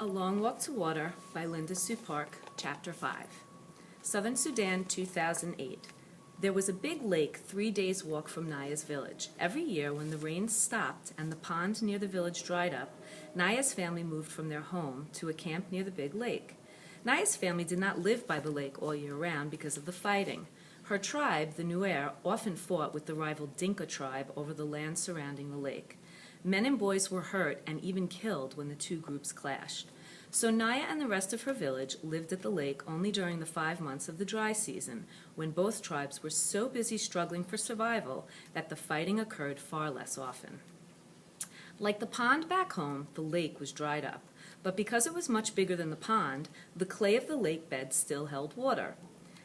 A Long Walk to Water by Linda Sue Park, Chapter 5. Southern Sudan, 2008. There was a big lake 3 days' walk from Naya's village. Every year, when the rains stopped and the pond near the village dried up, Naya's family moved from their home to a camp near the big lake. Naya's family did not live by the lake all year round because of the fighting. Her tribe, the Nuer, often fought with the rival Dinka tribe over the land surrounding the lake. Men and boys were hurt and even killed when the two groups clashed. So Naya and the rest of her village lived at the lake only during the 5 months of the dry season, when both tribes were so busy struggling for survival that the fighting occurred far less often. Like the pond back home, the lake was dried up, but because it was much bigger than the pond, the clay of the lake bed still held water.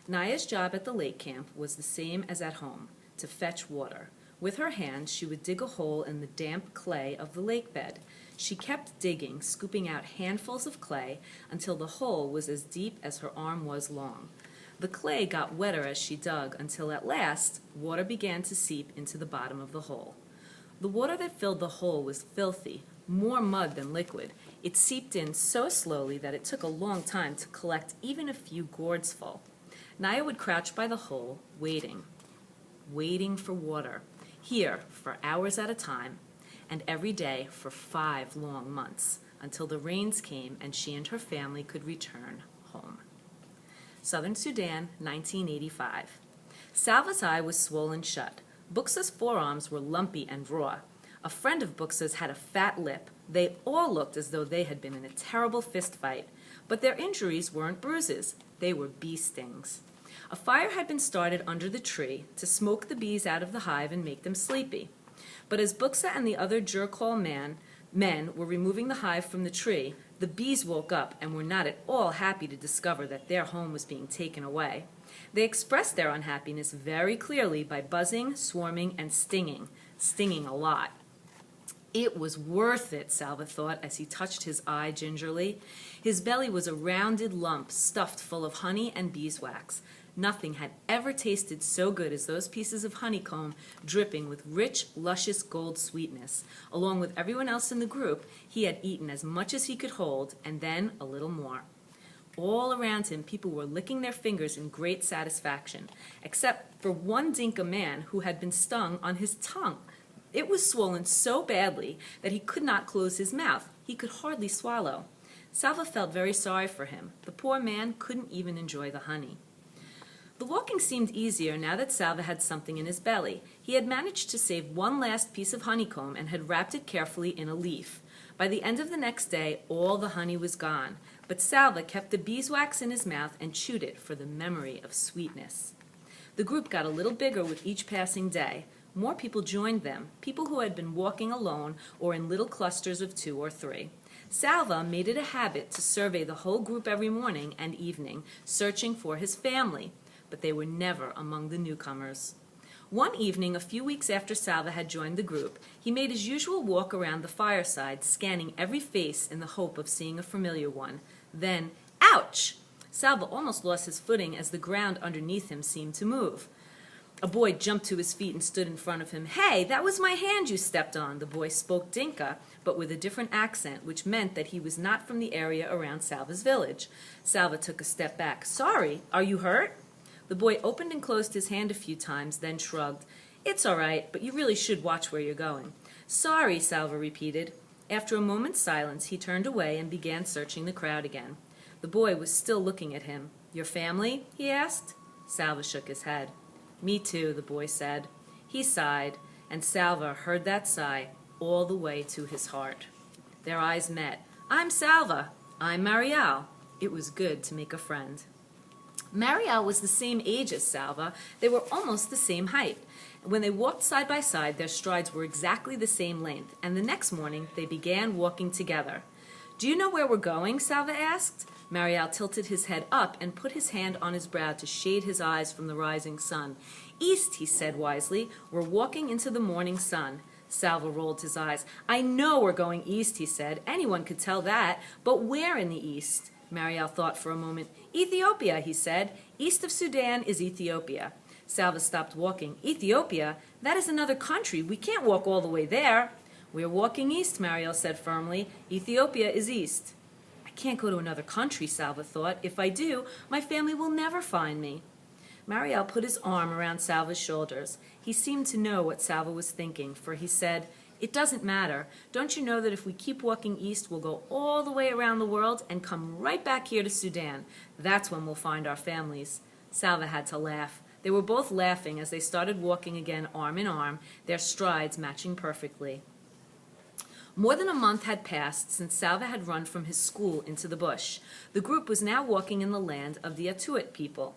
Naya's job at the lake camp was the same as at home, to fetch water. With her hands, she would dig a hole in the damp clay of the lake bed. She kept digging, scooping out handfuls of clay until the hole was as deep as her arm was long. The clay got wetter as she dug until at last, water began to seep into the bottom of the hole. The water that filled the hole was filthy, more mud than liquid. It seeped in so slowly that it took a long time to collect even a few gourds full. Naya would crouch by the hole, waiting for water. Here for hours at a time, and every day for 5 long months, until the rains came and she and her family could return home. Southern Sudan, 1985. Salva's eye was swollen shut. Buxa's forearms were lumpy and raw. A friend of Buxa's had a fat lip. They all looked as though they had been in a terrible fist fight, but their injuries weren't bruises. They were bee stings. A fire had been started under the tree to smoke the bees out of the hive and make them sleepy. But as Buxa and the other jerk-hall men were removing the hive from the tree, the bees woke up and were not at all happy to discover that their home was being taken away. They expressed their unhappiness very clearly by buzzing, swarming, and stinging a lot. It was worth it, Salva thought as he touched his eye gingerly. His belly was a rounded lump stuffed full of honey and beeswax. Nothing had ever tasted so good as those pieces of honeycomb dripping with rich, luscious gold sweetness. Along with everyone else in the group, he had eaten as much as he could hold, and then a little more. All around him, people were licking their fingers in great satisfaction, except for one Dinka man who had been stung on his tongue. It was swollen so badly that he could not close his mouth. He could hardly swallow. Salva felt very sorry for him. The poor man couldn't even enjoy the honey. The walking seemed easier now that Salva had something in his belly. He had managed to save one last piece of honeycomb and had wrapped it carefully in a leaf. By the end of the next day, all the honey was gone, but Salva kept the beeswax in his mouth and chewed it for the memory of sweetness. The group got a little bigger with each passing day. More people joined them, people who had been walking alone or in little clusters of 2 or 3. Salva made it a habit to survey the whole group every morning and evening, searching for his family, but they were never among the newcomers. One evening, a few weeks after Salva had joined the group, he made his usual walk around the fireside, scanning every face in the hope of seeing a familiar one. Then, ouch! Salva almost lost his footing as the ground underneath him seemed to move. A boy jumped to his feet and stood in front of him. "Hey, that was my hand you stepped on." The boy spoke Dinka, but with a different accent, which meant that he was not from the area around Salva's village. Salva took a step back. "Sorry, are you hurt?" The boy opened and closed his hand a few times, then shrugged. "It's all right, but you really should watch where you're going." "Sorry," Salva repeated. After a moment's silence, he turned away and began searching the crowd again. The boy was still looking at him. "Your family?" he asked. Salva shook his head. "Me too," the boy said. He sighed, and Salva heard that sigh all the way to his heart. Their eyes met. "I'm Salva." "I'm Marielle." It was good to make a friend. Marielle was the same age as Salva. They were almost the same height. When they walked side by side, their strides were exactly the same length, and the next morning they began walking together. "Do you know where we're going?" Salva asked. Marielle tilted his head up and put his hand on his brow to shade his eyes from the rising sun. "East," he said wisely. "We're walking into the morning sun." Salva rolled his eyes. "I know we're going east," he said. "Anyone could tell that. But where in the east?" Marielle thought for a moment. "Ethiopia," he said. "East of Sudan is Ethiopia." Salva stopped walking. "Ethiopia? That is another country. We can't walk all the way there." "We're walking east," Marielle said firmly. "Ethiopia is east." "I can't go to another country, Salva thought. If I do, my family will never find me. Mariel put his arm around Salva's shoulders. He seemed to know what Salva was thinking, for he said, "It doesn't matter. Don't you know that if we keep walking east, we'll go all the way around the world and come right back here to Sudan? That's when we'll find our families." Salva had to laugh. They were both laughing as they started walking again arm in arm, their strides matching perfectly. More than a month had passed since Salva had run from his school into the bush. The group was now walking in the land of the Atuit people.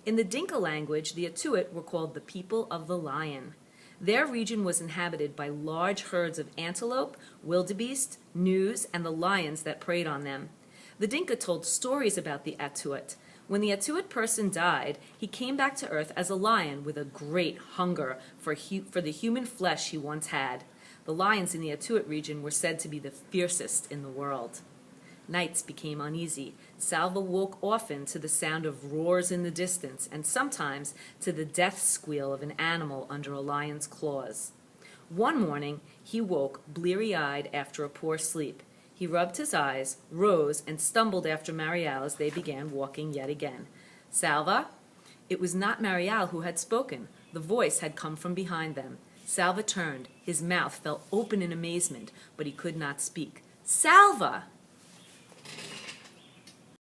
In the Dinka language, the Atuit were called the people of the lion. Their region was inhabited by large herds of antelope, wildebeest, gnus, and the lions that preyed on them. The Dinka told stories about the Atuit. When the Atuit person died, he came back to earth as a lion with a great hunger for the human flesh he once had. The lions in the Atuit region were said to be the fiercest in the world. Nights became uneasy. Salva woke often to the sound of roars in the distance, and sometimes to the death squeal of an animal under a lion's claws. One morning he woke bleary-eyed after a poor sleep. He rubbed his eyes, rose, and stumbled after Mariel as they began walking yet again. "Salva?" It was not Mariel who had spoken. The voice had come from behind them. Salva turned. His mouth fell open in amazement, but he could not speak. "Salva!"